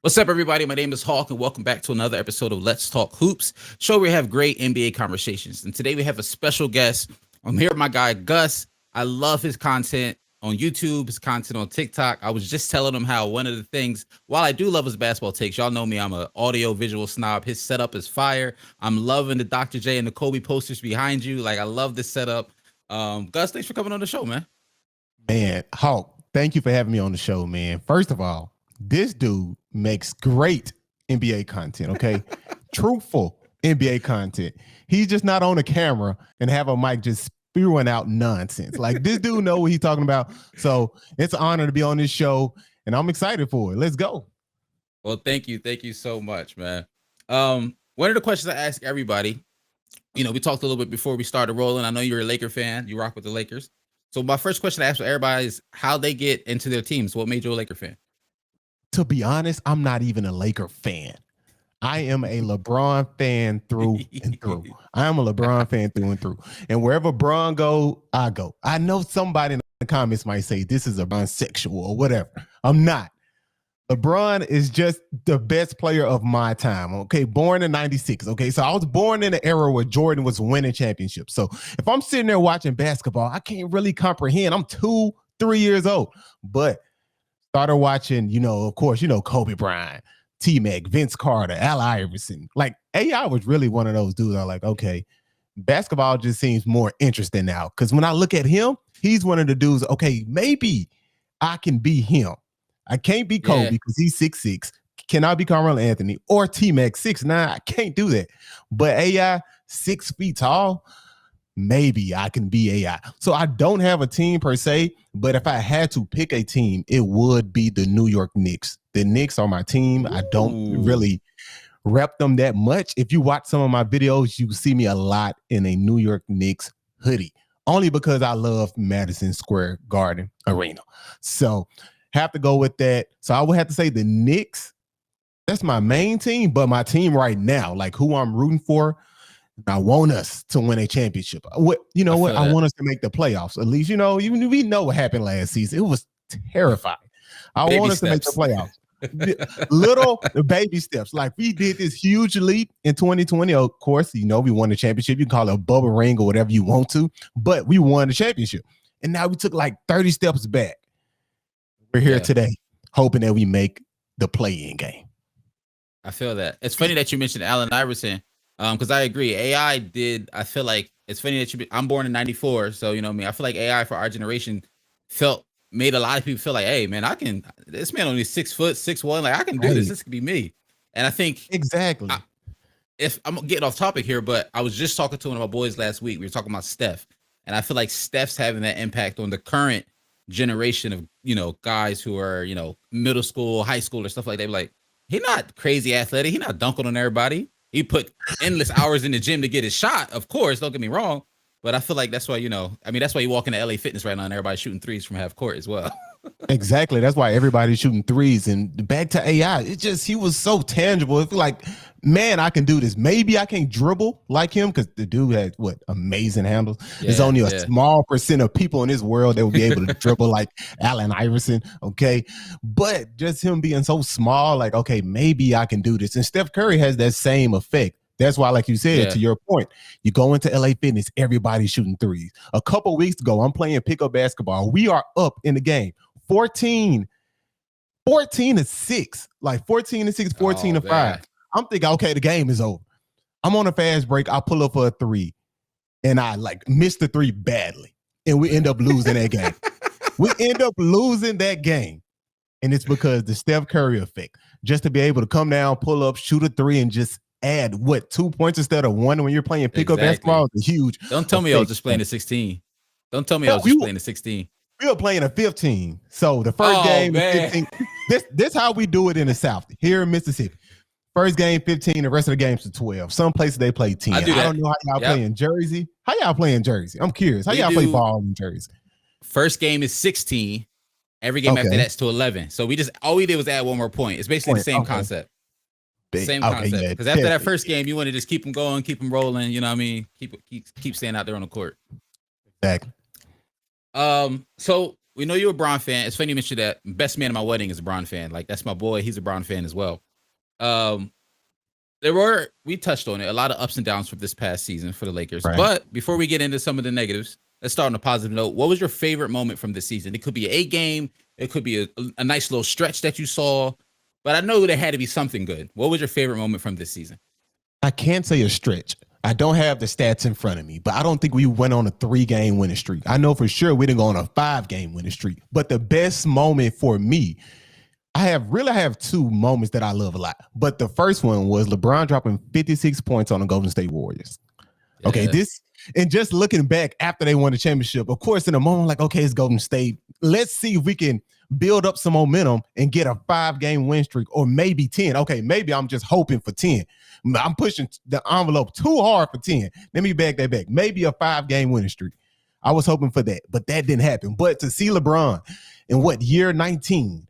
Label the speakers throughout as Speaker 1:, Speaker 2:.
Speaker 1: What's up, everybody? My name is Hawk, and welcome back to another episode of Let's Talk Hoops, show where we have great NBA conversations. And today we have a special guest. I'm here with my guy Gus. I love his content on YouTube, his content on TikTok. I was just telling him how one of the things, while I do love his basketball takes, y'all know me, I'm an audio visual snob. His setup is fire. I'm loving the Dr. J and the Kobe posters behind you. Like, I love this setup. Gus, thanks for coming on the show, man.
Speaker 2: Man, Hawk, thank you for having me on the show, man. First of all, this dude makes great NBA content, okay? Truthful NBA content. He's just not on the camera and have a mic just spewing out nonsense. Like, this dude know what he's talking about. So it's an honor to be on this show, and I'm excited for it. Let's go.
Speaker 1: Well, thank you. Thank you so much, man. One of the questions I ask everybody, we talked a little bit before we started rolling. I know you're a Laker fan. You rock with the Lakers. So my first question I ask for everybody is how they get into their teams. What made you a Laker fan?
Speaker 2: To be honest, I'm not even a Laker fan. I am a LeBron fan through and through. I am a LeBron fan through and through. And wherever Bron go, I go. I know somebody in the comments might say this is a bisexual or whatever. I'm not. LeBron is just the best player of my time. Okay, born in '96. Okay, so I was born in an era where Jordan was winning championships. So if I'm sitting there watching basketball, I can't really comprehend. I'm 2-3 years old, but started watching, of course, Kobe Bryant, T-Mac, Vince Carter, Al Iverson. Like, AI was really one of those dudes. I'm like, okay, basketball just seems more interesting now. Because when I look at him, he's one of the dudes, okay, maybe I can be him. I can't be Kobe because he's 6'6". Can I be Carmelo Anthony or T-Mac 6'9"? I can't do that. But AI, 6 feet tall, maybe I can be AI. So I don't have a team per se, but if I had to pick a team, it would be the New York Knicks. The Knicks are my team. I don't really rep them that much. If you watch some of my videos, you see me a lot in a New York Knicks hoodie, only because I love Madison Square Garden Arena. So have to go with that. So I would have to say the Knicks. That's my main team, but my team right now, like who I'm rooting for, I want us to win a championship. I want us to make the playoffs. At least, even we know what happened last season. It was terrifying. I want us to make the playoffs. Little baby steps. Like we did this huge leap in 2020. Of course, we won the championship. You can call it a bubble ring or whatever you want to, but we won the championship. And now we took like 30 steps back. We're here today hoping that we make the play-in game.
Speaker 1: I feel that. It's funny that you mentioned Allen Iverson. Because I agree, I feel like it's funny that I'm born in '94, so I feel like AI for our generation made a lot of people feel like, hey man, this man only 6 foot, 6'1", like I can do this. This could be me. And I think
Speaker 2: exactly.
Speaker 1: If I'm getting off topic here, but I was just talking to one of my boys last week. We were talking about Steph, and I feel like Steph's having that impact on the current generation of guys who are middle school, high school, or stuff like that. Like he's not crazy athletic. He's not dunking on everybody. He put endless hours in the gym to get his shot, of course, don't get me wrong. But I feel like that's why, that's why you walk into LA Fitness right now and everybody's shooting threes from half court as well.
Speaker 2: Exactly. That's why everybody's shooting threes. And back to AI, he was so tangible. It's like, man, I can do this. Maybe I can't dribble like him because the dude had amazing handles. There's only a small percent of people in this world that will be able to dribble like Allen Iverson. Okay. But just him being so small, like, okay, maybe I can do this. And Steph Curry has that same effect. That's why, like you said, to your point, you go into LA Fitness, everybody's shooting threes. A couple weeks ago, I'm playing pickup basketball. We are up in the game. 14-6, like 14-6, 14-5. I'm thinking, okay, the game is over. I'm on a fast break. I pull up for a three, and I miss the three badly, and we end up losing that game. And it's because the Steph Curry effect. Just to be able to come down, pull up, shoot a three, and just add 2 points instead of 1 when you're playing pickup basketball is huge.
Speaker 1: Don't tell me I was just playing a 16. Don't tell me I was just playing a 16.
Speaker 2: We were playing a 15. So the first game is 15. This how we do it in the South, here in Mississippi. First game 15, the rest of the games are 12. Some places they play 10. I don't know how y'all play in Jersey. How y'all play in Jersey? I'm curious. How y'all play ball in Jersey?
Speaker 1: First game is 16. Every game after that's to 11. So all we did was add 1 more point. It's basically the same concept. Same concept. Because after that first game, you want to just keep them going, keep them rolling. You know what I mean? Keep staying out there on the court.
Speaker 2: Exactly.
Speaker 1: So we know you're a Bron fan. It's funny you mentioned that. Best man at my wedding is a Bron fan. Like that's my boy. He's a Bron fan as well. Um, we touched on it, a lot of ups and downs from this past season for the Lakers.
Speaker 2: Right.
Speaker 1: But before we get into some of the negatives, let's start on a positive note. What was your favorite moment from this season? It could be a game, it could be a nice little stretch that you saw, but I know there had to be something good. What was your favorite moment from this season?
Speaker 2: I can't say a stretch. I don't have the stats in front of me, but I don't think we went on a 3-game winning streak. I know for sure we didn't go on a 5-game winning streak. But the best moment for me, I have 2 moments that I love a lot. But the first one was LeBron dropping 56 points on the Golden State Warriors. Yeah. Okay, and just looking back after they won the championship, of course, in a moment like, okay, it's Golden State. Let's see if we can build up some momentum and get a 5-game win streak or maybe 10. Okay, maybe I'm just hoping for 10. I'm pushing the envelope too hard for 10. Let me back that back. Maybe a 5-game winning streak. I was hoping for that, but that didn't happen. But to see LeBron in year 19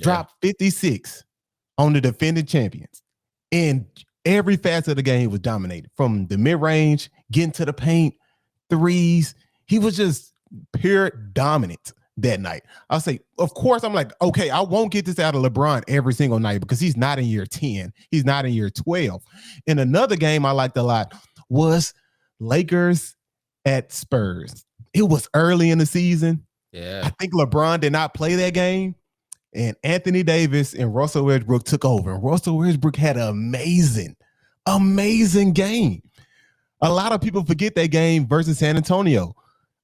Speaker 2: drop 56 on the defending champions, and every facet of the game was dominated from the mid-range, getting to the paint, threes. He was just pure dominant that night. I'll say, of course, I'm like, okay, I won't get this out of LeBron every single night because he's not in year 10. He's not in year 12. And another game I liked a lot was Lakers at Spurs. It was early in the season.
Speaker 1: Yeah.
Speaker 2: I think LeBron did not play that game. And Anthony Davis and Russell Westbrook took over. And Russell Westbrook had an amazing game. A lot of people forget that game versus San Antonio.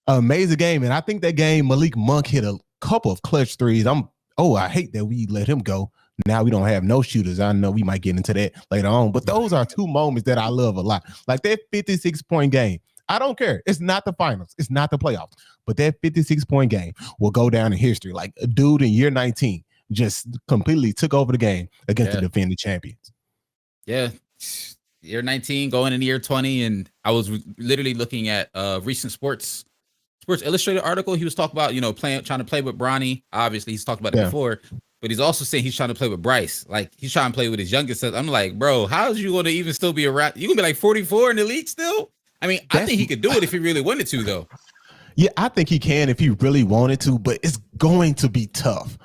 Speaker 2: Amazing game. And I think that game, Malik Monk hit a couple of clutch threes. I hate that we let him go. Now we don't have no shooters. I know we might get into that later on. But those are 2 moments that I love a lot. Like that 56-point game. I don't care. It's not the finals. It's not the playoffs. But that 56-point game will go down in history. Like a dude in year 19 just completely took over the game against the defending champions.
Speaker 1: Yeah. Year 19 going into year 20. And I was literally looking at recent Sports Illustrated article. He was talking about, trying to play with Bronny. Obviously, he's talked about it before. But he's also saying he's trying to play with Bryce. Like, he's trying to play with his youngest son. I'm like, bro, how is you going to even still be around? You going to be like 44 in the league still? I mean, I think he could do it if he really wanted to, though. Yeah,
Speaker 2: I think he can if he really wanted to, but it's going to be tough.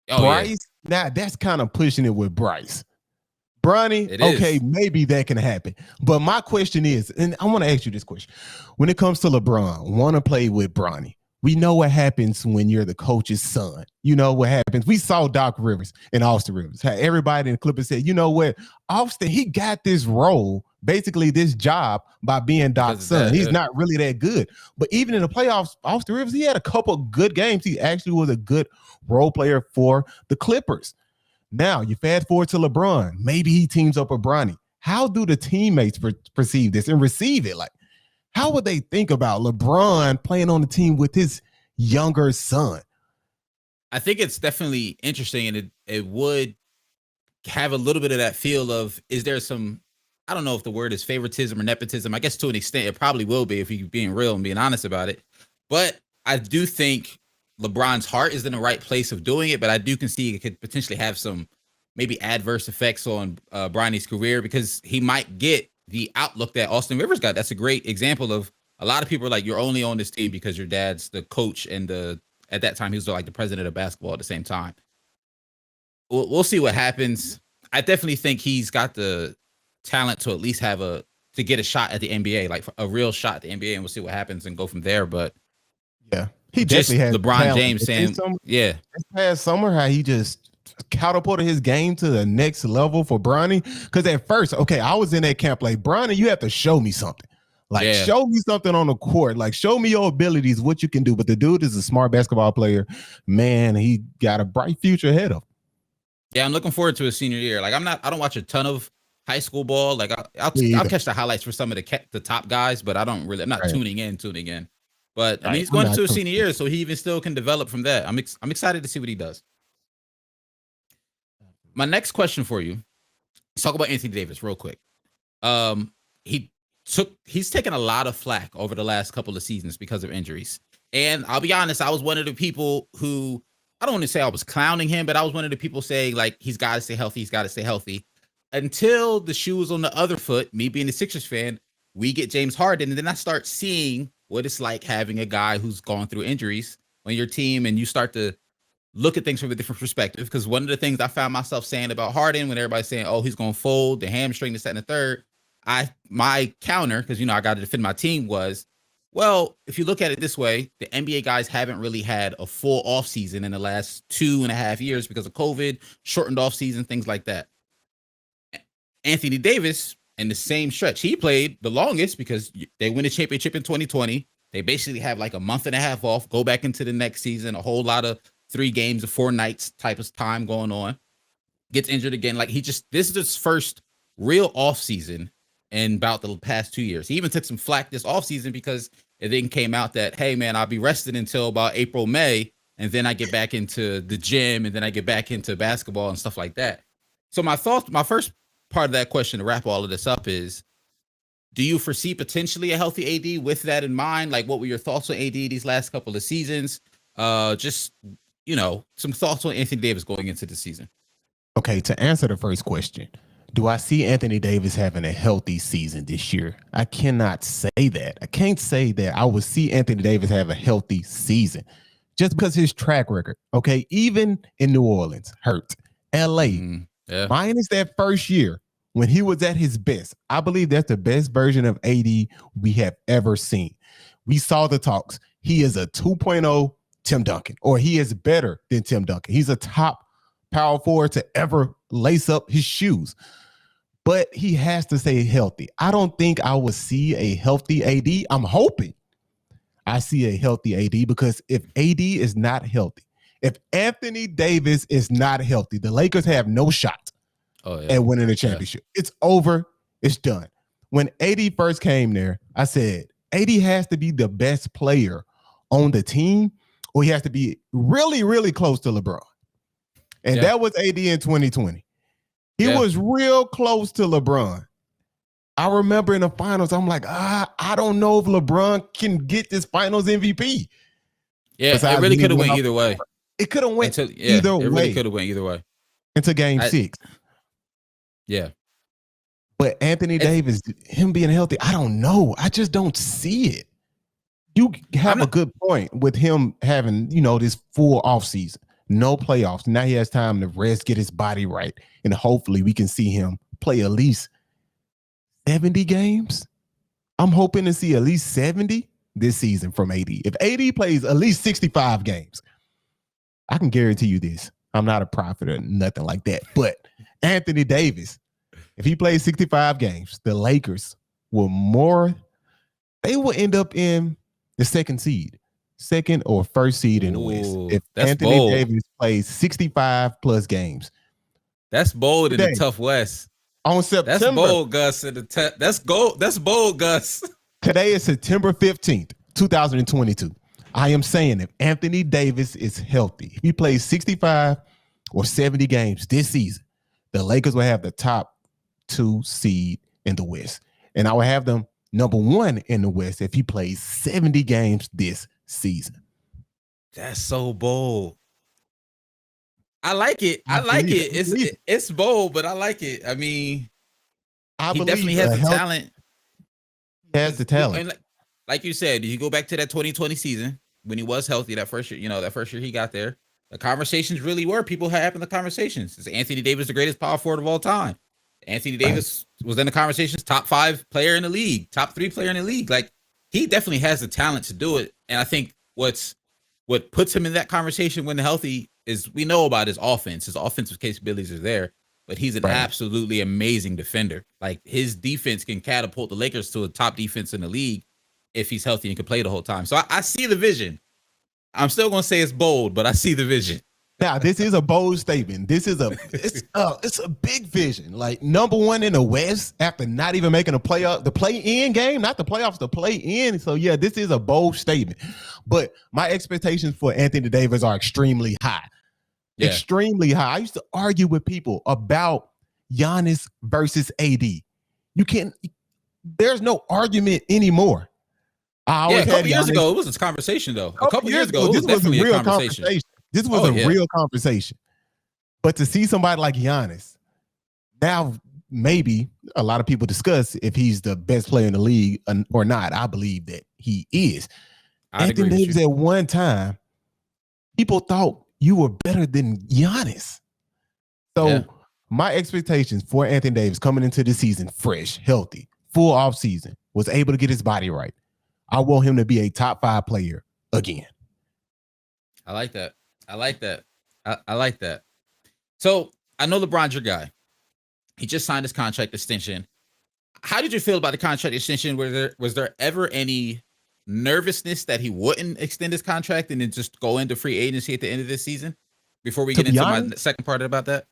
Speaker 2: Bryce, now that's kind of pushing it with Bryce. Bronny, okay, maybe that can happen. But my question is, and I want to ask you this question. When it comes to LeBron, want to play with Bronny, we know what happens when you're the coach's son. You know what happens. We saw Doc Rivers and Austin Rivers. Everybody in the Clippers said, you know what? Austin, he got this role, basically this job, by being Doc's son. He's not really that good. But even in the playoffs, Austin Rivers, he had a couple good games. He actually was a good role player for the Clippers. Now, you fast forward to LeBron. Maybe he teams up with Bronny. How do the teammates perceive this and receive it? Like, how would they think about LeBron playing on the team with his younger son?
Speaker 1: I think it's definitely interesting, and it would have a little bit of that feel of, is there some, I don't know if the word is favoritism or nepotism. I guess to an extent, it probably will be if you're being real and being honest about it. But I do think LeBron's heart is in the right place of doing it, but I do concede it could potentially have some maybe adverse effects on Bronny's career, because he might get the outlook that Austin Rivers got. That's a great example of, a lot of people are like, you're only on this team because your dad's the coach, and at that time he was like the president of basketball at the same time. We'll see what happens. I definitely think he's got the talent to at least to get a shot at the NBA, like a real shot at the NBA, and we'll see what happens and go from there. But
Speaker 2: yeah, he definitely has
Speaker 1: LeBron
Speaker 2: talent.
Speaker 1: James saying,
Speaker 2: this past summer, how he just catapulted his game to the next level for Bronny. Because at first, okay, I was in that camp like, Bronny, you have to show me something. Like, show me something on the court. Like, show me your abilities, what you can do. But the dude is a smart basketball player. Man, he got a bright future ahead of him. Yeah,
Speaker 1: I'm looking forward to his senior year. Like, I don't watch a ton of high school ball. Like, I'll catch the highlights for some of the top guys, but I'm not tuning in. But I mean, he's going to a senior year, so he even still can develop from that. I'm excited to see what he does. My next question for you, let's talk about Anthony Davis real quick. He's taken a lot of flack over the last couple of seasons because of injuries. And I'll be honest, I was one of the people who, I don't want to say I was clowning him, but I was one of the people saying, like, he's got to stay healthy. Until the shoe was on the other foot, me being a Sixers fan, we get James Harden, and then I start seeing what it's like having a guy who's gone through injuries on your team and you start to look at things from a different perspective. Because one of the things I found myself saying about Harden when everybody's saying, "Oh, he's going to fold the hamstring, this, that, and the third," my counter, because I got to defend my team, was, well, if you look at it this way, the NBA guys haven't really had a full offseason in the last 2.5 years because of COVID, shortened offseason, things like that. Anthony Davis, in the same stretch, he played the longest because they win a championship in 2020. They basically have like a month and a half off, go back into the next season, a whole lot of 3 games or 4 nights type of time going on. Gets injured again. Like this is his first real offseason in about the past 2 years. He even took some flack this offseason because it then came out that, hey, man, I'll be rested until about April, May, and then I get back into the gym, and then I get back into basketball and stuff like that. So my first part of that question to wrap all of this up is, do you foresee potentially a healthy AD with that in mind? Like, what were your thoughts on AD these last couple of seasons? Just, some thoughts on Anthony Davis going into the season.
Speaker 2: Okay, to answer the first question, do I see Anthony Davis having a healthy season this year? I cannot say that. I can't say that I would see Anthony Davis have a healthy season just because his track record, okay, even in New Orleans, hurt. LA, minus that first year when he was at his best. I believe that's the best version of AD we have ever seen. We saw the talks. He is a 2.0 Tim Duncan, or he is better than Tim Duncan. He's a top power forward to ever lace up his shoes. But he has to stay healthy. I don't think I will see a healthy AD. I'm hoping I see a healthy AD, because if AD is not healthy, if Anthony Davis is not healthy, the Lakers have no shot at winning the championship. It's over. It's done. When AD first came there, I said, AD has to be the best player on the team, or he has to be really, really close to LeBron. And that was AD in 2020. He was real close to LeBron. I remember in the finals, I'm like, I don't know if LeBron can get this finals MVP.
Speaker 1: Yeah, it really could have went either way.
Speaker 2: It could have went either way.
Speaker 1: It really could have went either way.
Speaker 2: Into game 6.
Speaker 1: Yeah.
Speaker 2: But Anthony Davis, him being healthy, I don't know. I just don't see it. You have a good point with him having, this full offseason. No playoffs. Now he has time to rest, get his body right, and hopefully we can see him play at least 70 games. I'm hoping to see at least 70 this season from AD. If AD plays at least 65 games, I can guarantee you this. I'm not a prophet or nothing like that, but Anthony Davis, if he plays 65 games, the Lakers will end up in the second or first seed in the West. If Anthony Davis plays 65 plus games.
Speaker 1: That's bold in the tough West.
Speaker 2: On September.
Speaker 1: That's bold, Gus. That's bold, Gus.
Speaker 2: Today is September 15th, 2022. I am saying if Anthony Davis is healthy, if he plays 65 or 70 games this season, the Lakers will have the top 2 seed in the West. And I will have them number 1 in the West if he plays 70 games this season.
Speaker 1: That's so bold. I like it. It's bold, but I like it. I mean, he definitely has the talent.
Speaker 2: He has the talent.
Speaker 1: And like you said, you go back to that 2020 season when he was healthy, that first year he got there. The conversations really were, people having the conversations. Is Anthony Davis the greatest power forward of all time? Anthony Davis was in the conversations, top 5 player in the league, top 3 player in the league. Like, he definitely has the talent to do it. And I think what puts him in that conversation when healthy is, we know about his offense. His offensive capabilities are there, but he's an absolutely amazing defender. Like, his defense can catapult the Lakers to a top defense in the league if he's healthy and can play the whole time. So I see the vision. I'm still going to say it's bold, but I see the vision.
Speaker 2: Now, this is a bold statement. It's a big vision. Like, number 1 in the West after not even making the play-in game, not the playoffs, the play-in. So, yeah, this is a bold statement. But my expectations for Anthony Davis are extremely high. Yeah. Extremely high. I used to argue with people about Giannis versus AD. There's no argument anymore.
Speaker 1: A couple years ago, it was a conversation, though. A couple years ago, it was definitely a conversation.
Speaker 2: This was a real conversation. But to see somebody like Giannis, now maybe a lot of people discuss if he's the best player in the league or not. I believe that he is. Anthony Davis at one time people thought you were better than Giannis. So
Speaker 1: Yeah.
Speaker 2: my expectations for Anthony Davis coming into the season fresh, healthy, full off season, was able to get his body right. I want him to be a top 5 player again.
Speaker 1: I like that. I like that. I like that. So I know LeBron's your guy. He just signed his contract extension. How did you feel about the contract extension? Was there ever any nervousness that he wouldn't extend his contract and then just go into free agency at the end of this season? Before we
Speaker 2: To
Speaker 1: get
Speaker 2: be
Speaker 1: into my
Speaker 2: honest,
Speaker 1: second part about that.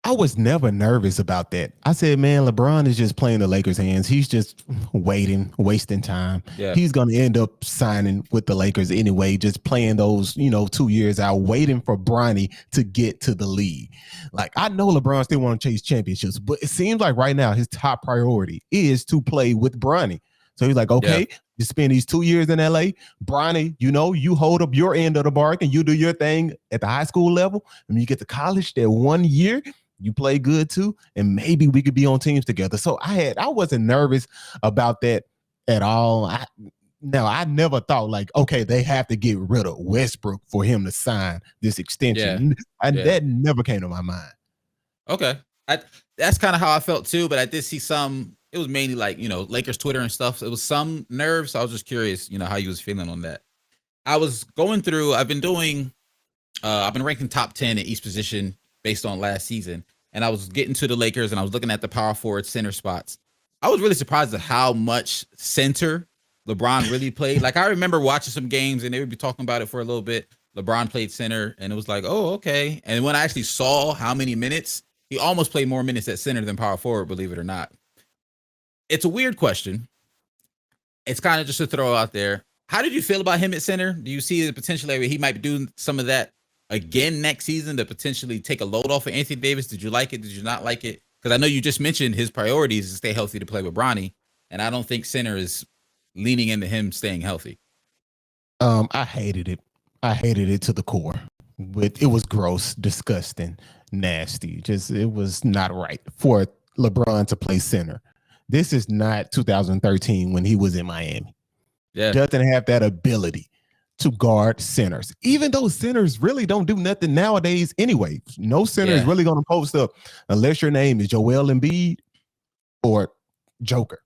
Speaker 2: I was never nervous about that. I said, man, LeBron is just playing the Lakers' hands. He's just waiting, wasting time.
Speaker 1: Yeah.
Speaker 2: He's going to end up signing with the Lakers anyway, just playing those, 2 years out, waiting for Bronny to get to the league. Like, I know LeBron still want to chase championships, but it seems like right now his top priority is to play with Bronny. So he's like, okay, you spend these 2 years in LA, Bronny, you hold up your end of the bargain, you do your thing at the high school level, and you get to college that 1 year, you play good too, and maybe we could be on teams together. So I wasn't nervous about that at all. I never thought like, okay, they have to get rid of Westbrook for him to sign this extension. That never came to my mind.
Speaker 1: Okay. That's kind of how I felt too, but I did see some, it was mainly like, Lakers Twitter and stuff. So it was some nerves. So I was just curious, how you was feeling on that. I was going through, I've been ranking top 10 in each position based on last season. And I was getting to the Lakers and I was looking at the power forward center spots. I was really surprised at how much center LeBron really played. Like I remember watching some games and they would be talking about it for a little bit. LeBron played center and it was like, oh, okay. And when I actually saw how many minutes, he almost played more minutes at center than power forward, believe it or not. It's a weird question. It's kind of just to throw out there. How did you feel about him at center? Do you see the potential area he might be doing some of that again next season to potentially take a load off of Anthony Davis? Did you like it? Did you not like it? Because I know you just mentioned his priorities is to stay healthy to play with Bronny, and I don't think center is leaning into him staying healthy.
Speaker 2: I hated it. I hated it to the core. It was gross, disgusting, nasty. It was not right for LeBron to play center. This is not 2013 when he was in Miami.
Speaker 1: Yeah,
Speaker 2: doesn't have that ability to guard centers, even though centers really don't do nothing nowadays anyway. No center is really going to post up unless your name is Joel Embiid or Joker.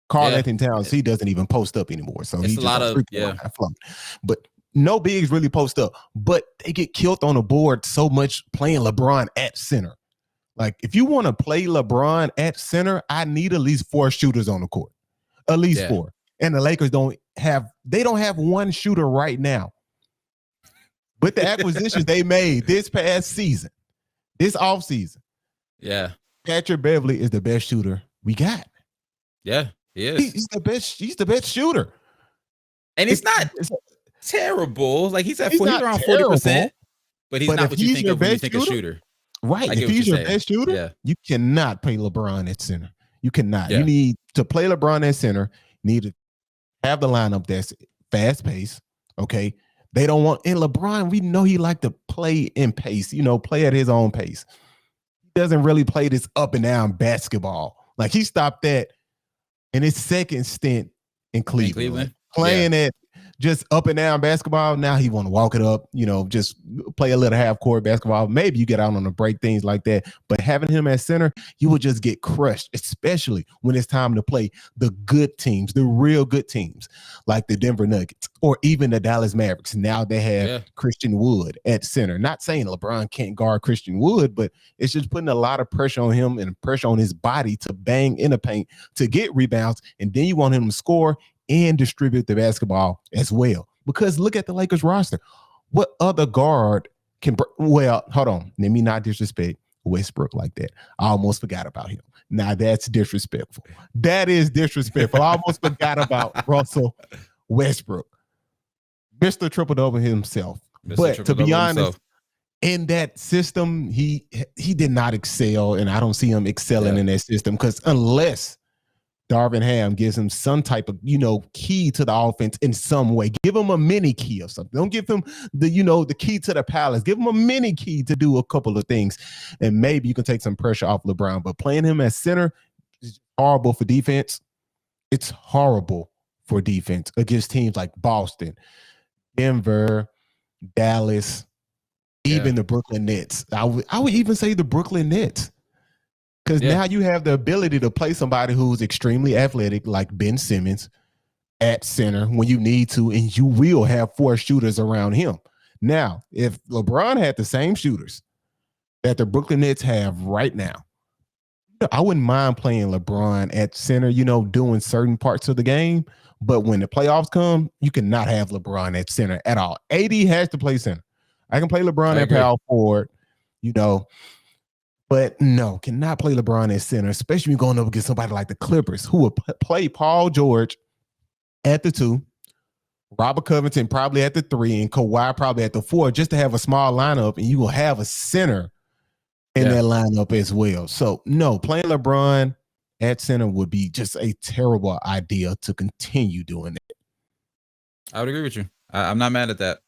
Speaker 2: Karl Anthony Towns, he doesn't even post up anymore. So he's just but no bigs really post up, but they get killed on the board so much playing LeBron at center. Like if you want to play LeBron at center, I need at least 4 shooters on the court, at least 4. And the Lakers don't have one shooter right now. With the acquisitions they made this past season, this offseason.
Speaker 1: Yeah.
Speaker 2: Patrick Beverley is the best shooter we got.
Speaker 1: Yeah, he is.
Speaker 2: He's the best shooter.
Speaker 1: And it's not terrible. Like he's around 40%, but he's not what you think of when you think a shooter.
Speaker 2: Right. If he's your best shooter, you cannot play LeBron at center. You cannot. You need to play LeBron at center. You need to have the lineup that's fast paced. Okay. They don't want, and LeBron, we know he like to play in pace, play at his own pace. He doesn't really play this up and down basketball. Like he stopped that in his second stint in Cleveland. Like playing at just up and down basketball. Now he want to walk it up, just play a little half court basketball. Maybe you get out on the break, things like that. But having him at center, you would just get crushed, especially when it's time to play the good teams, the real good teams, like the Denver Nuggets or even the Dallas Mavericks. Now they have Christian Wood at center. Not saying LeBron can't guard Christian Wood, but it's just putting a lot of pressure on him and pressure on his body to bang in the paint, to get rebounds, and then you want him to score and distribute the basketball as well. Because look at the Lakers roster. What other guard can, hold on. Let me not disrespect Westbrook like that. I almost forgot about him. Now that's disrespectful. That is disrespectful. I almost forgot about Russell Westbrook. Mr. Triple-Double himself. But to be honest, in that system, he did not excel, and I don't see him excelling in that system because unless Darvin Ham gives him some type of, key to the offense in some way. Give him a mini key or something. Don't give him the key to the palace. Give him a mini key to do a couple of things. And maybe you can take some pressure off LeBron. But playing him as center is horrible for defense. It's horrible for defense against teams like Boston, Denver, Dallas, even the Brooklyn Nets. I would even say the Brooklyn Nets. Because now you have the ability to play somebody who's extremely athletic, like Ben Simmons, at center when you need to, and you will have 4 shooters around him. Now, if LeBron had the same shooters that the Brooklyn Nets have right now, I wouldn't mind playing LeBron at center, doing certain parts of the game. But when the playoffs come, you cannot have LeBron at center at all. AD has to play center. I can play LeBron at power forward, but no, cannot play LeBron at center, especially when going up against somebody like the Clippers, who would play Paul George at the 2, Robert Covington probably at the 3, and Kawhi probably at the 4, just to have a small lineup, and you will have a center in that lineup as well. So, no, playing LeBron at center would be just a terrible idea to continue doing that.
Speaker 1: I would agree with you. I'm not mad at that.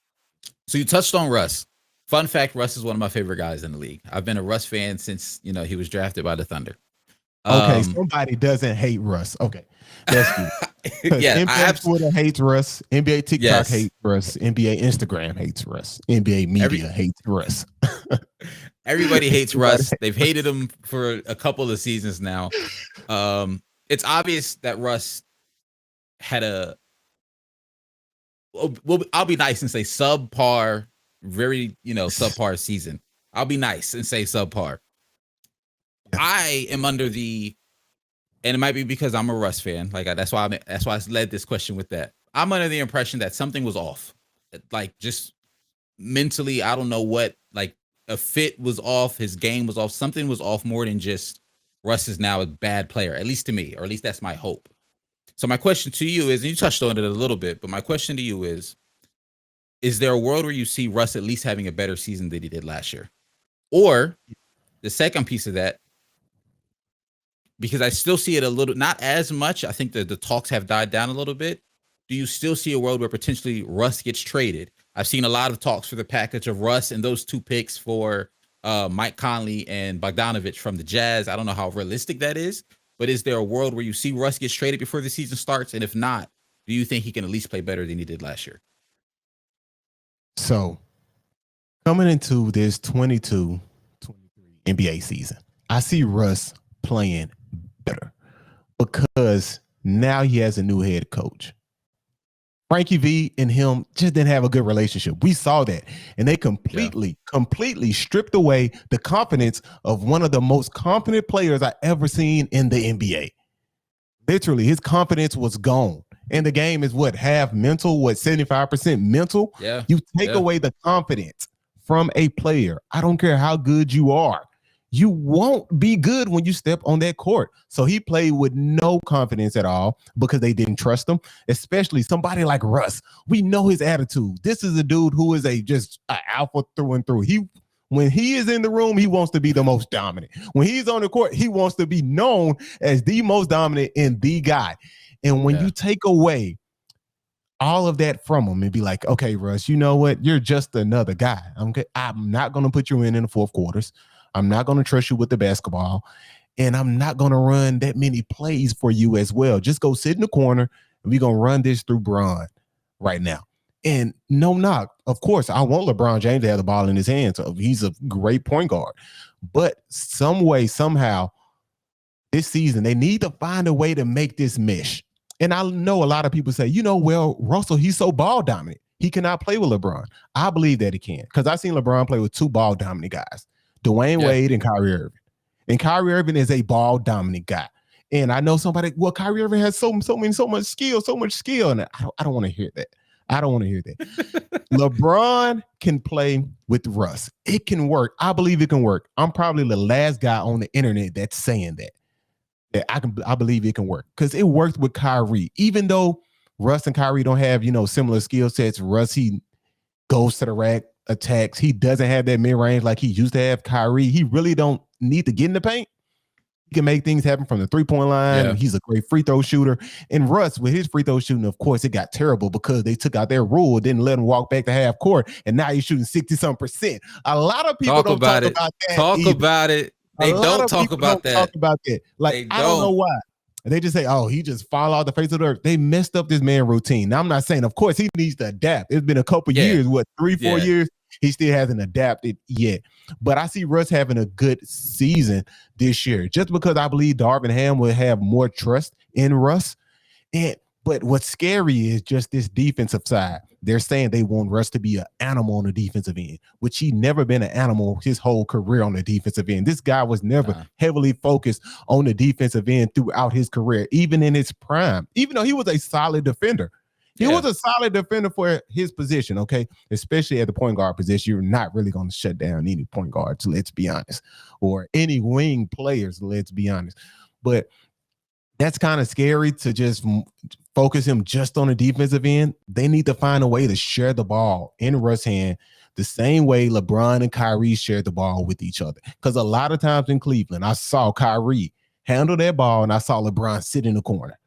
Speaker 1: So you touched on Russ. Fun fact, Russ is one of my favorite guys in the league. I've been a Russ fan since, he was drafted by the Thunder.
Speaker 2: Okay, somebody doesn't hate Russ. Okay, that's good.
Speaker 1: Yeah,
Speaker 2: NBA Twitter hates Russ. NBA TikTok hates Russ. NBA Instagram hates Russ. NBA media hates Russ.
Speaker 1: Everybody hates Russ. They've hated him for a couple of seasons now. It's obvious that Russ had I'll be nice and say subpar, very, subpar season. I'll be nice and say subpar. I am under and it might be because I'm a Russ fan. Like that's why I led this question with that. I'm under the impression that something was off. Like just mentally, I don't know what, like a fit was off. His game was off. Something was off more than just Russ is now a bad player, at least to me, or at least that's my hope. So my question to you is, and you touched on it a little bit, but my question to you is there a world where you see Russ at least having a better season than he did last year? Or the second piece of that, because I still see it a little, not as much. I think the talks have died down a little bit. Do you still see a world where potentially Russ gets traded? I've seen a lot of talks for the package of Russ and those 2 picks for Mike Conley and Bogdanovich from the Jazz. I don't know how realistic that is, but is there a world where you see Russ gets traded before the season starts? And if not, do you think he can at least play better than he did last year?
Speaker 2: So coming into this 22-23 NBA season, I see Russ playing better because now he has a new head coach. Frankie V and him just didn't have a good relationship. We saw that. And they completely stripped away the confidence of one of the most confident players I ever seen in the NBA. Literally, his confidence was gone. And the game is half mental, 75% mental.
Speaker 1: Yeah.
Speaker 2: You take away the confidence from a player. I don't care how good you are. You won't be good when you step on that court. So he played with no confidence at all because they didn't trust him, especially somebody like Russ. We know his attitude. This is a dude who is just an alpha through and through. When he is in the room, he wants to be the most dominant. When he's on the court, he wants to be known as the most dominant and the guy. And when you take away all of that from him and be like, okay, Russ, you know what? You're just another guy. Okay, I'm not going to put you in the fourth quarters. I'm not going to trust you with the basketball, and I'm not going to run that many plays for you as well. Just go sit in the corner, and we're going to run this through Bron right now. And no knock. Of course, I want LeBron James to have the ball in his hands. So he's a great point guard. But some way, somehow, this season, they need to find a way to make this mesh. And I know a lot of people say, Russell, he's so ball dominant. He cannot play with LeBron. I believe that he can because I've seen LeBron play with 2 ball dominant guys. Dwayne Wade and Kyrie Irving. And Kyrie Irving is a ball dominant guy. And I know somebody, Kyrie Irving has so much skill. And I don't want to hear that. I don't want to hear that. LeBron can play with Russ. It can work. I believe it can work. I'm probably the last guy on the internet that's saying that I believe it can work because it worked with Kyrie. Even though Russ and Kyrie don't have, similar skill sets, Russ, he goes to the rack, attacks. He doesn't have that mid-range like he used to have. Kyrie, he really don't need to get in the paint. He can make things happen from the three-point line. Yeah. He's a great free throw shooter. And Russ, with his free throw shooting, of course, it got terrible because they took out their rule, didn't let him walk back to half court, and now he's shooting 60-some%. A lot of people don't talk about that.
Speaker 1: Talk about it. They don't talk about that.
Speaker 2: Talk about that. Like, I don't know why. They just say, oh, he just fall off the face of the earth. They messed up this man routine. Now, I'm not saying, of course, he needs to adapt. It's been a couple years, what, 3-4 years? He still hasn't adapted yet. But I see Russ having a good season this year, just because I believe Darvin Ham will have more trust in Russ. But what's scary is just this defensive side. They're saying they want Russ to be an animal on the defensive end, which he never been an animal his whole career on the defensive end. This guy was never heavily focused on the defensive end throughout his career, even in his prime, even though he was a solid defender. He was a solid defender for his position, okay? Especially at the point guard position. You're not really going to shut down any point guards, let's be honest, or any wing players, let's be honest. But that's kind of scary to just focus him just on the defensive end. They need to find a way to share the ball in Russ' hand the same way LeBron and Kyrie shared the ball with each other. Because a lot of times in Cleveland, I saw Kyrie handle that ball and I saw LeBron sit in the corner.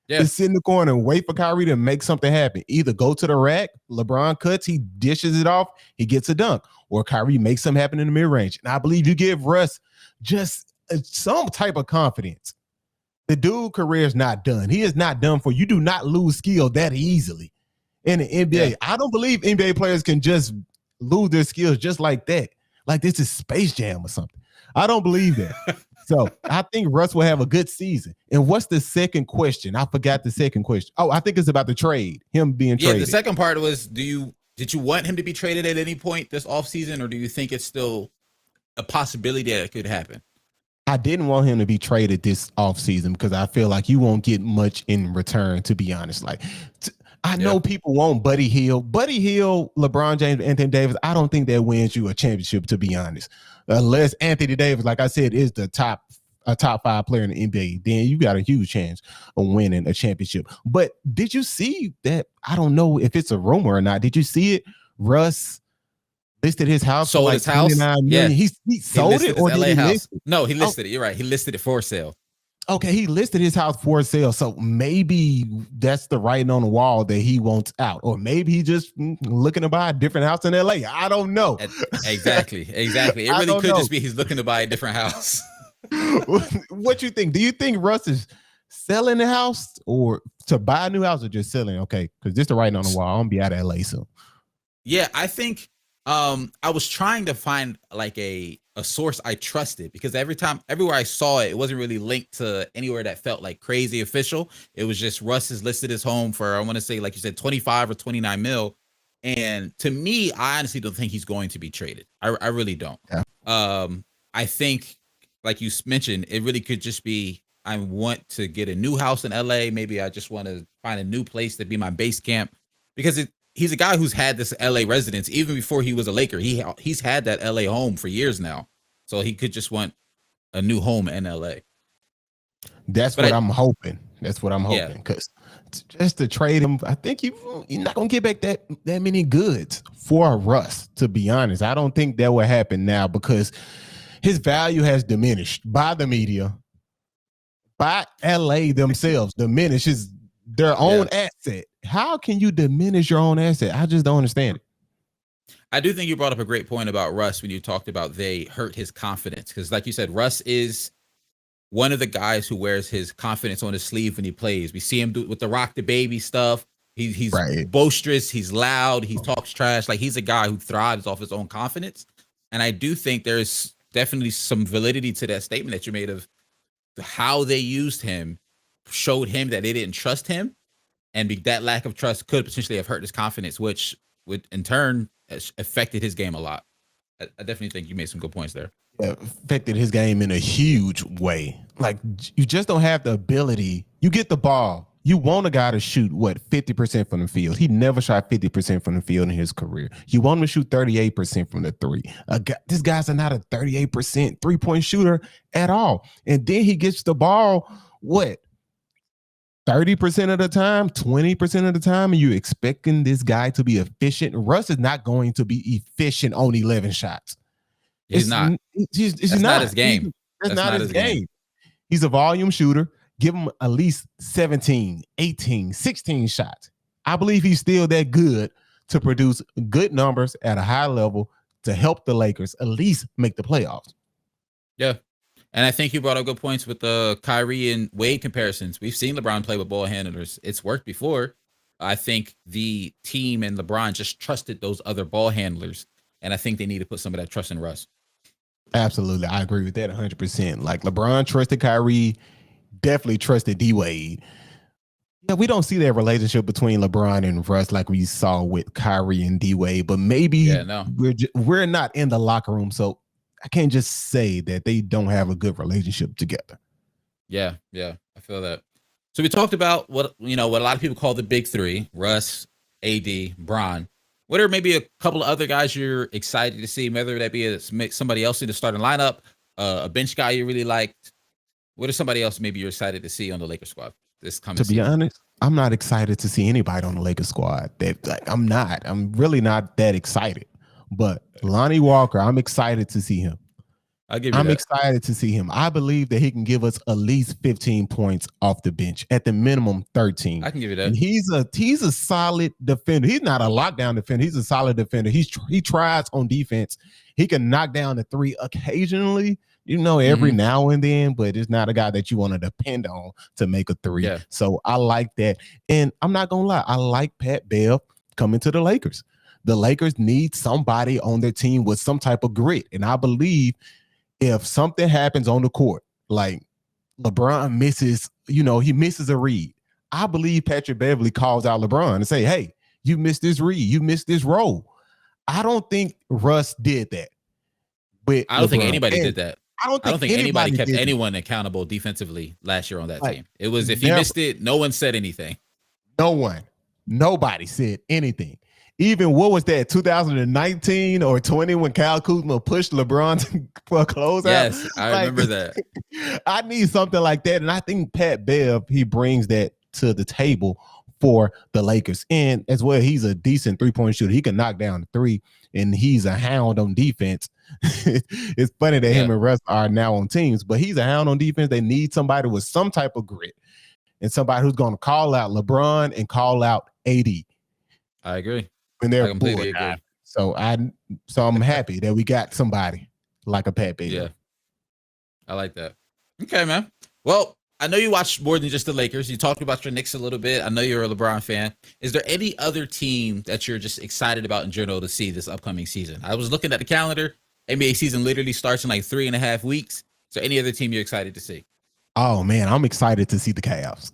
Speaker 2: Just sit in the corner and wait for Kyrie to make something happen. Either go to the rack, LeBron cuts, he dishes it off, he gets a dunk, or Kyrie makes something happen in the mid-range. And I believe you give Russ just some type of confidence. The dude career is not done. He is not done for. You do not lose skill that easily in the NBA. Yeah. I don't believe NBA players can just lose their skills just like that. Like this is Space Jam or something. I don't believe that. So I think Russ will have a good season. And what's the second question? I forgot the second question. Oh, I think it's about the trade, him being traded.
Speaker 1: Yeah, the second part was, did you want him to be traded at any point this offseason, or do you think it's still a possibility that it could happen?
Speaker 2: I didn't want him to be traded this offseason because I feel like you won't get much in return, to be honest. Like, I know people want Buddy Hield. Buddy Hield, LeBron James, Anthony Davis, I don't think that wins you a championship, to be honest. Unless Anthony Davis, like I said, is a top 5 player in the NBA, then you got a huge chance of winning a championship. But did you see that? I don't know if it's a rumor or not. Did you see it? Russ listed his house,
Speaker 1: sold
Speaker 2: for like
Speaker 1: his house.
Speaker 2: Yeah, he sold it, or did he list it?
Speaker 1: No, he listed it. You're right. He listed it for sale.
Speaker 2: Okay, he listed his house for sale. So maybe that's the writing on the wall that he wants out, or maybe he just looking to buy a different house in LA. I don't know.
Speaker 1: Exactly. It really could just be he's looking to buy a different house.
Speaker 2: What you think? Do you think Russ is selling the house or to buy a new house, or just selling? Okay, because this the writing on the wall. I'm gonna be out of LA soon.
Speaker 1: Yeah, I think I was trying to find like a source I trusted, because everywhere I saw it, it wasn't really linked to anywhere that felt like crazy official. It was just Russ has listed his home for, I want to say, like you said, 25 or 29 mil. And to me, I honestly don't think he's going to be traded. I really don't. Yeah. I think, like you mentioned, it really could just be, I want to get a new house in LA. Maybe I just want to find a new place to be my base camp, because he's a guy who's had this LA residence even before he was a Laker. He's had that LA home for years now. So he could just want a new home in LA.
Speaker 2: That's what I'm hoping. That's what I'm hoping. Because just to trade him, I think you're not going to get back that many goods for Russ, to be honest. I don't think that will happen now, because his value has diminished by the media, by LA themselves, diminishes their own asset. How can you diminish your own asset? I just don't understand it.
Speaker 1: I do think you brought up a great point about Russ when you talked about they hurt his confidence. Because like you said, Russ is one of the guys who wears his confidence on his sleeve when he plays. We see him do with the rock the baby stuff. He's boisterous. He's loud. He talks trash. Like, he's a guy who thrives off his own confidence. And I do think there's definitely some validity to that statement that you made of how they used him, showed him that they didn't trust him. And that lack of trust could potentially have hurt his confidence, which would in turn affected his game a lot. I definitely think you made some good points there.
Speaker 2: Affected his game in a huge way. Like, you just don't have the ability. You get the ball. You want a guy to shoot, 50% from the field. He never shot 50% from the field in his career. You want him to shoot 38% from the three. This guy's not a 38% three-point shooter at all. And then he gets the ball, 30% of the time, 20% of the time, and you expecting this guy to be efficient. Russ is not going to be efficient on 11 shots.
Speaker 1: He's not. That's not his game.
Speaker 2: That's not his game. He's a volume shooter. Give him at least 17, 18, 16 shots. I believe he's still that good to produce good numbers at a high level to help the Lakers at least make the playoffs.
Speaker 1: Yeah. And I think you brought up good points with the Kyrie and Wade comparisons. We've seen LeBron play with ball handlers. It's worked before. I think the team and LeBron just trusted those other ball handlers. And I think they need to put some of that trust in Russ.
Speaker 2: Absolutely. I agree with that 100%. Like LeBron trusted Kyrie, definitely trusted D Wade. Yeah, we don't see that relationship between LeBron and Russ like we saw with Kyrie and D Wade, but maybe we're not in the locker room, so I can't just say that they don't have a good relationship together.
Speaker 1: Yeah, I feel that. So we talked about what a lot of people call the big three: Russ, AD, Bron. What are maybe a couple of other guys you're excited to see, whether that be somebody else in the starting lineup, a bench guy you really liked? What are somebody else maybe you're excited to see on the Lakers squad this coming season?
Speaker 2: To be honest, I'm not excited to see anybody on the Lakers squad. I'm not. I'm really not that excited. But Lonnie Walker, I'm excited to see him. I'm excited to see him. I believe that he can give us at least 15 points off the bench, at the minimum 13.
Speaker 1: I can give you that.
Speaker 2: And he's a solid defender. He's not a lockdown defender. He's a solid defender. He tries on defense. He can knock down the three occasionally, every now and then, but it's not a guy that you want to depend on to make a three.
Speaker 1: Yeah.
Speaker 2: So I like that. And I'm not going to lie. I like Pat Bev coming to the Lakers. The Lakers need somebody on their team with some type of grit. And I believe if something happens on the court, like LeBron misses, he misses a read, I believe Patrick Beverley calls out LeBron and say, hey, you missed this read. You missed this roll. I don't think Russ did that.
Speaker 1: But I don't think anybody did that.
Speaker 2: I don't think
Speaker 1: anybody kept anyone accountable defensively last year on that team. It was if he missed it, no one said anything.
Speaker 2: Nobody said anything. Even what was that, 2019 or 20 when Kyle Kuzma pushed LeBron for a closeout?
Speaker 1: Yes, I remember that.
Speaker 2: I need something like that. And I think Pat Bev, he brings that to the table for the Lakers. And as well, he's a decent three-point shooter. He can knock down the three, and he's a hound on defense. It's funny that him and Russ are now on teams, but he's a hound on defense. They need somebody with some type of grit and somebody who's going to call out LeBron and call out AD.
Speaker 1: I agree.
Speaker 2: And they're completely agree. So I'm happy that we got somebody like a Pat Bev.
Speaker 1: Yeah, I like that. Okay, man. Well, I know you watch more than just the Lakers. You talked about your Knicks a little bit. I know you're a LeBron fan. Is there any other team that you're just excited about in general to see this upcoming season? I was looking at the calendar. NBA season literally starts in like 3.5 weeks. So any other team you're excited to see?
Speaker 2: Oh, man, I'm excited to see the Cavs.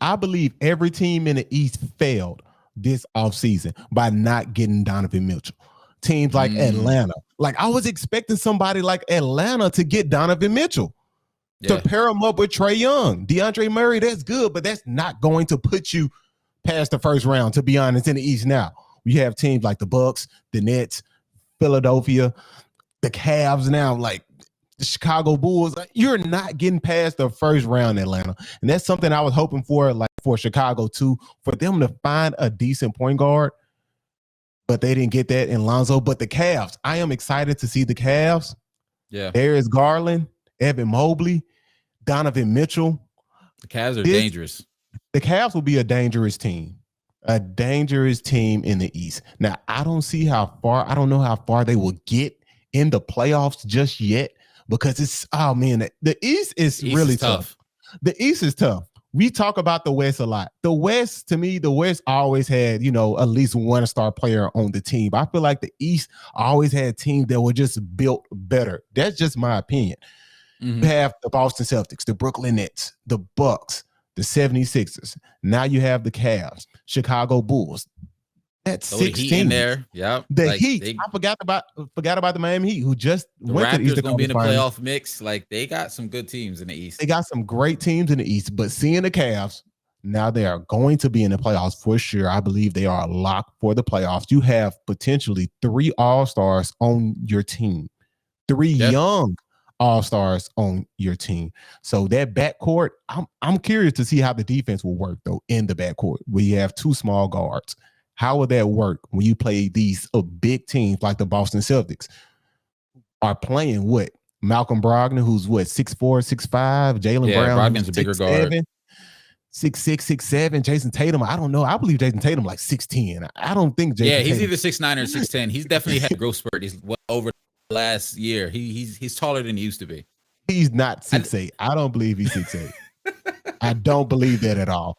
Speaker 2: I believe every team in the East failed this offseason by not getting Donovan Mitchell. Teams like Atlanta. Like, I was expecting somebody like Atlanta to get Donovan Mitchell. To pair him up with Trae Young. DeAndre Murray, that's good, but that's not going to put you past the first round, to be honest, in the East now. We have teams like the Bucks, the Nets, Philadelphia, the Cavs now, like the Chicago Bulls. You're not getting past the first round, Atlanta. And that's something I was hoping for, like for Chicago too, for them to find a decent point guard. But they didn't get that in Lonzo. But the Cavs, I am excited to see the Cavs.
Speaker 1: Yeah.
Speaker 2: Darius Garland, Evan Mobley, Donovan Mitchell.
Speaker 1: The Cavs are dangerous.
Speaker 2: The Cavs will be a dangerous team in the East. Now, I don't know how far they will get in the playoffs just yet because the East is really tough. The East is tough. We talk about the West a lot. The West, to me, always had, at least one star player on the team. I feel like the East always had teams that were just built better. That's just my opinion. You have the Boston Celtics, the Brooklyn Nets, the Bucks, the 76ers. Now you have the Cavs, Chicago Bulls. That's 16
Speaker 1: in there. Yeah.
Speaker 2: The Heat. I forgot about the Miami Heat, who just went to the Eastern
Speaker 1: Conference. Be in the playoff mix. Like, they got some good teams in the East.
Speaker 2: They got some great teams in the East, but seeing the Cavs, now they are going to be in the playoffs for sure. I believe they are locked for the playoffs. You have potentially 3 all-stars on your team, 3 young all-stars on your team. So that backcourt, I'm curious to see how the defense will work though in the backcourt. We have 2 small guards. How will that work when you play these big teams like the Boston Celtics are playing what? Malcolm Brogdon, who's what, 6'4", 6'5", Jaylen Brown.
Speaker 1: Brogdon's a bigger guard.
Speaker 2: 6'6", 6'7", Jason Tatum. I don't know. I believe Jason Tatum like 6'10". I don't think Jason
Speaker 1: he's
Speaker 2: Tatum.
Speaker 1: either 6'9" or 6'10". He's definitely had a growth spurt. He's well over last year. He's taller than he used to be.
Speaker 2: He's not
Speaker 1: I,
Speaker 2: 6'8". I don't believe he's 6'8". I don't believe that at all.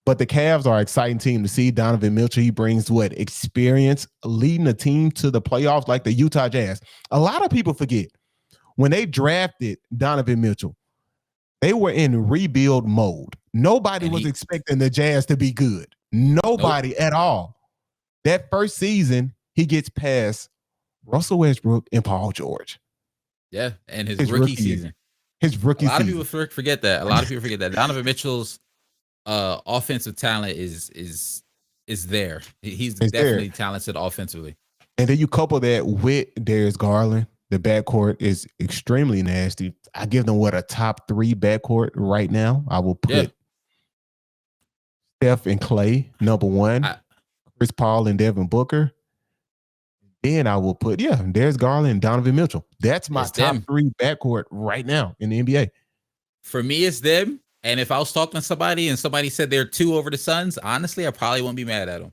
Speaker 2: But the Cavs are an exciting team to see. Donovan Mitchell, he brings what experience leading a team to the playoffs like the Utah Jazz. A lot of people forget when they drafted Donovan Mitchell, they were in rebuild mode. Nobody was expecting the Jazz to be good. Nobody at all. That first season, he gets past Russell Westbrook and Paul George.
Speaker 1: Yeah, and his rookie season.
Speaker 2: His rookie season.
Speaker 1: A lot of people forget that. A lot of people forget that. Donovan Mitchell's offensive talent is there. He's definitely talented offensively.
Speaker 2: And then you couple that with Darius Garland. The backcourt is extremely nasty. I give them a top 3 backcourt right now. I will put Steph and Clay number 1, Chris Paul and Devin Booker. Then I will put Darius Garland and Donovan Mitchell. That's my top 3 backcourt right now in the NBA.
Speaker 1: For me, it's them. And if I was talking to somebody and somebody said they're 2 over the Suns, honestly, I probably wouldn't be mad at them.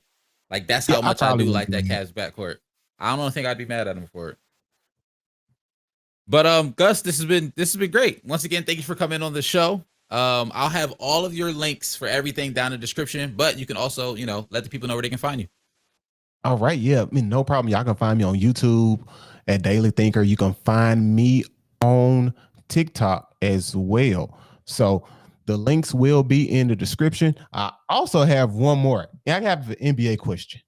Speaker 1: Like that's how much I do like that Cavs backcourt. I don't think I'd be mad at them for it. But Gus, this has been great. Once again, thank you for coming on the show. I'll have all of your links for everything down in the description, but you can also, let the people know where they can find you.
Speaker 2: All right. Yeah. No problem. Y'all can find me on YouTube at Daily Thinker. You can find me on TikTok as well. So the links will be in the description. I also have one more. I have an NBA question.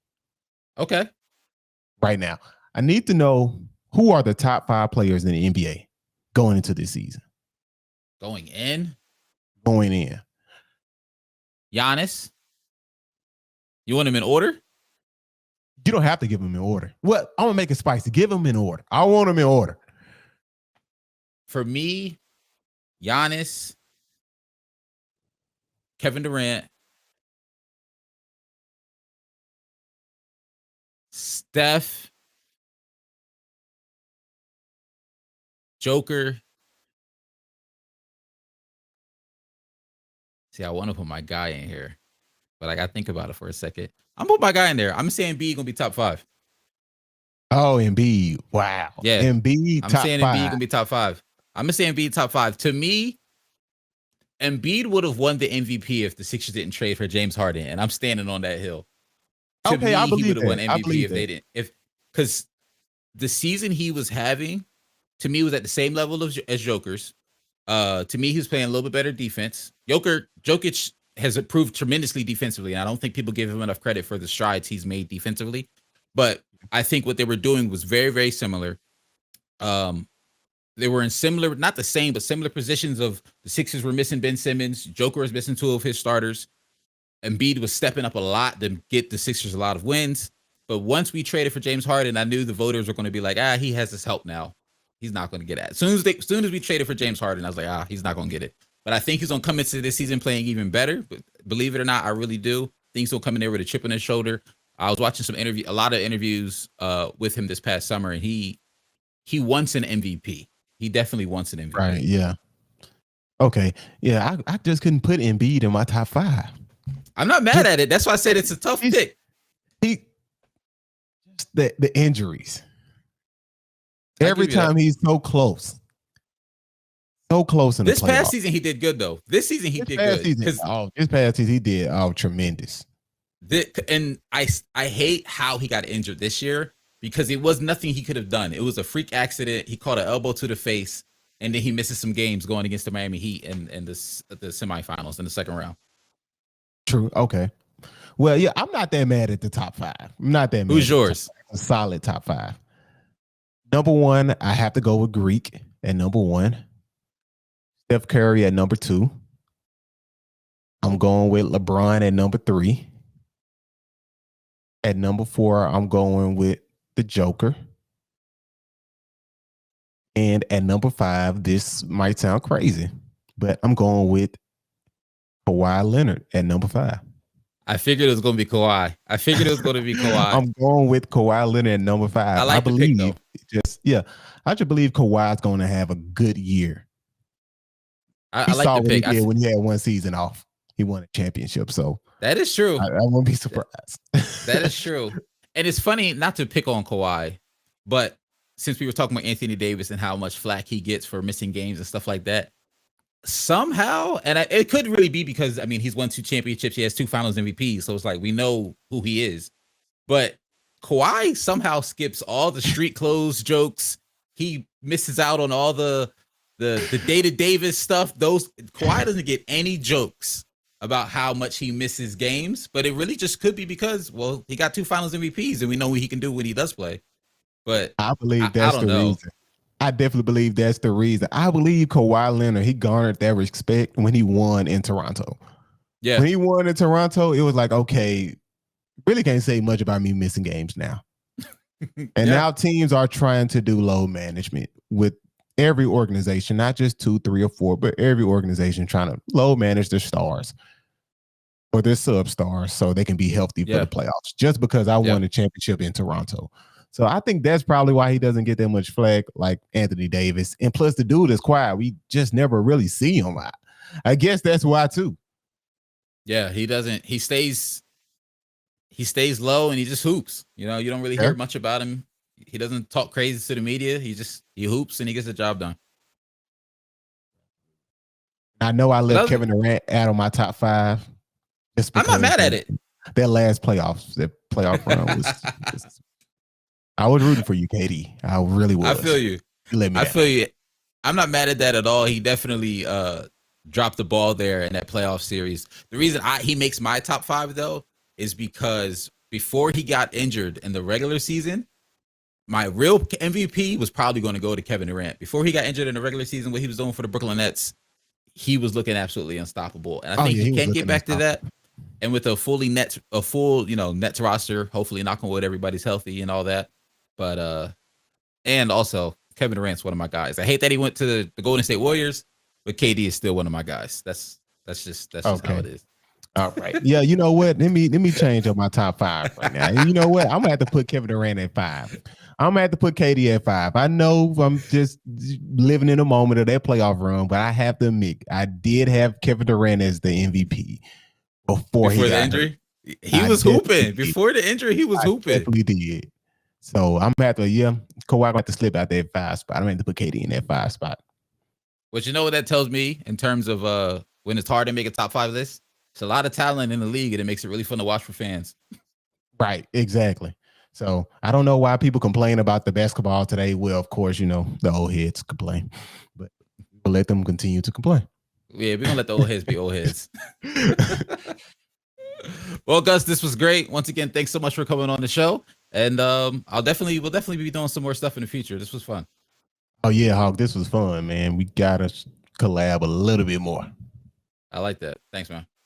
Speaker 1: Okay.
Speaker 2: Right now, I need to know who are the top 5 players in the NBA going into this season.
Speaker 1: Going in. Giannis. You want him in order?
Speaker 2: You don't have to give them in order. Well, I'm gonna make it spicy. Give them in order. I want them in order.
Speaker 1: For me, Giannis, Kevin Durant, Steph, Joker. See, I want to put my guy in here, but I got to think about it for a second. I'm putting my guy in there. I'm saying Embiid gonna be top 5.
Speaker 2: Oh, Embiid! Wow.
Speaker 1: Yeah,
Speaker 2: Embiid.
Speaker 1: I'm saying Embiid gonna be top 5. I'm gonna say Embiid top 5. To me, Embiid would have won the MVP if the Sixers didn't trade for James Harden, and I'm standing on that hill. To me,
Speaker 2: I believe
Speaker 1: he would have won
Speaker 2: that.
Speaker 1: MVP if they didn't. Because the season he was having, to me, was at the same level as Joker's. To me, he was playing a little bit better defense. Jokic has improved tremendously defensively, and I don't think people give him enough credit for the strides he's made defensively. But I think what they were doing was very, very similar. They were in similar, not the same, but similar positions of the Sixers were missing Ben Simmons. Joker was missing 2 of his starters. Embiid was stepping up a lot to get the Sixers a lot of wins. But once we traded for James Harden, I knew the voters were going to be like, he has his help now. He's not going to get it. As soon as we traded for James Harden, I was like, he's not going to get it. But I think he's going to come into this season playing even better. But believe it or not, I really do. I think he's going to come in there with a chip on his shoulder. I was watching a lot of interviews with him this past summer, and he wants an MVP. He definitely wants an MVP.
Speaker 2: Right, yeah. Okay. Yeah, I just couldn't put Embiid in my top 5.
Speaker 1: I'm not mad at it. That's why I said it's a tough pick.
Speaker 2: The injuries. Every time he's so close. So close in the playoffs.
Speaker 1: This past season he did good though. This season he did good.
Speaker 2: This past season he did tremendous.
Speaker 1: And I hate how he got injured this year because it was nothing he could have done. It was a freak accident. He caught an elbow to the face, and then he misses some games going against the Miami Heat in the semifinals in the second round.
Speaker 2: True. Okay. Well, yeah, I'm not that mad at the top 5. I'm not that mad.
Speaker 1: Who's yours?
Speaker 2: A solid top 5. Number 1, I have to go with Greek at number 1. Steph Curry at number 2. I'm going with LeBron at number 3. At number 4, I'm going with the Joker. And at number 5, this might sound crazy, but I'm going with Kawhi Leonard at number 5.
Speaker 1: I figured it was going to be Kawhi.
Speaker 2: I'm going with Kawhi Leonard at number 5.
Speaker 1: I like the pick, though.
Speaker 2: I just believe Kawhi's going to have a good year.
Speaker 1: I like the pick.
Speaker 2: When he had one season off. He won a championship, so
Speaker 1: that is true.
Speaker 2: I won't be surprised.
Speaker 1: That is true. And it's funny not to pick on Kawhi, but since we were talking about Anthony Davis and how much flack he gets for missing games and stuff like that, somehow, and it could really be because I mean he's won 2 championships, he has 2 Finals MVPs, so it's like we know who he is. But Kawhi somehow skips all the street clothes jokes. He misses out on all the Data Davis stuff. Those Kawhi doesn't get any jokes about how much he misses games, but it really just could be because, well, he got 2 Finals MVPs, and we know what he can do when he does play. But
Speaker 2: I believe that's the reason. I definitely believe that's the reason. I believe Kawhi Leonard, he garnered that respect when he won in Toronto.
Speaker 1: Yeah.
Speaker 2: When he won in Toronto, it was like, okay, really can't say much about me missing games now. And now teams are trying to do load management with every organization, not just 2, 3, or 4, but every organization trying to load manage their stars or their sub-stars so they can be healthy for the playoffs. Just because I won a championship in Toronto. So I think that's probably why he doesn't get that much flack like Anthony Davis. And plus the dude is quiet. We just never really see him. I guess that's why too.
Speaker 1: Yeah, he doesn't. He stays low and he just hoops. You know, you don't really hear much about him. He doesn't talk crazy to the media. He hoops and he gets the job done.
Speaker 2: I know I left Kevin Durant out of my top 5.
Speaker 1: I'm not mad at it.
Speaker 2: That last playoff run was I was rooting for you, KD. I really was.
Speaker 1: I feel you. I feel you. I'm not mad at that at all. He definitely dropped the ball there in that playoff series. The reason he makes my top 5 though is because before he got injured in the regular season, my real MVP was probably going to go to Kevin Durant. Before he got injured in the regular season, what he was doing for the Brooklyn Nets, he was looking absolutely unstoppable. And I think he can get back to that. And with a full Nets roster, hopefully knock on wood, everybody's healthy and all that. But and also Kevin Durant's one of my guys. I hate that he went to the Golden State Warriors, but KD is still one of my guys. That's just how it is.
Speaker 2: All right. Yeah, you know what? Let me change up my top 5 right now. And you know what? I'm gonna have to put Kevin Durant at 5. I'm gonna have to put KD at 5. I know I'm just living in a moment of that playoff run, but I have to admit I did have Kevin Durant as the MVP before he got
Speaker 1: the injury. Hurt. He was hooping before the injury. He was hooping.
Speaker 2: Definitely did. So I'm gonna have to, Kawhi gonna have to slip out that 5 spot. I'm gonna have to put KD in that 5 spot.
Speaker 1: But you know what that tells me in terms of when it's hard to make a top 5 list? It's a lot of talent in the league, and it makes it really fun to watch for fans.
Speaker 2: Right, exactly. So I don't know why people complain about the basketball today. Well, of course, the old heads complain, but we'll let them continue to complain.
Speaker 1: Yeah, we're gonna let the old heads be old heads. Well, Gus, this was great. Once again, thanks so much for coming on the show. And we'll definitely be doing some more stuff in the future. This was fun.
Speaker 2: Oh yeah, Hawk, this was fun, man. We gotta collab a little bit more.
Speaker 1: I like that. Thanks, man.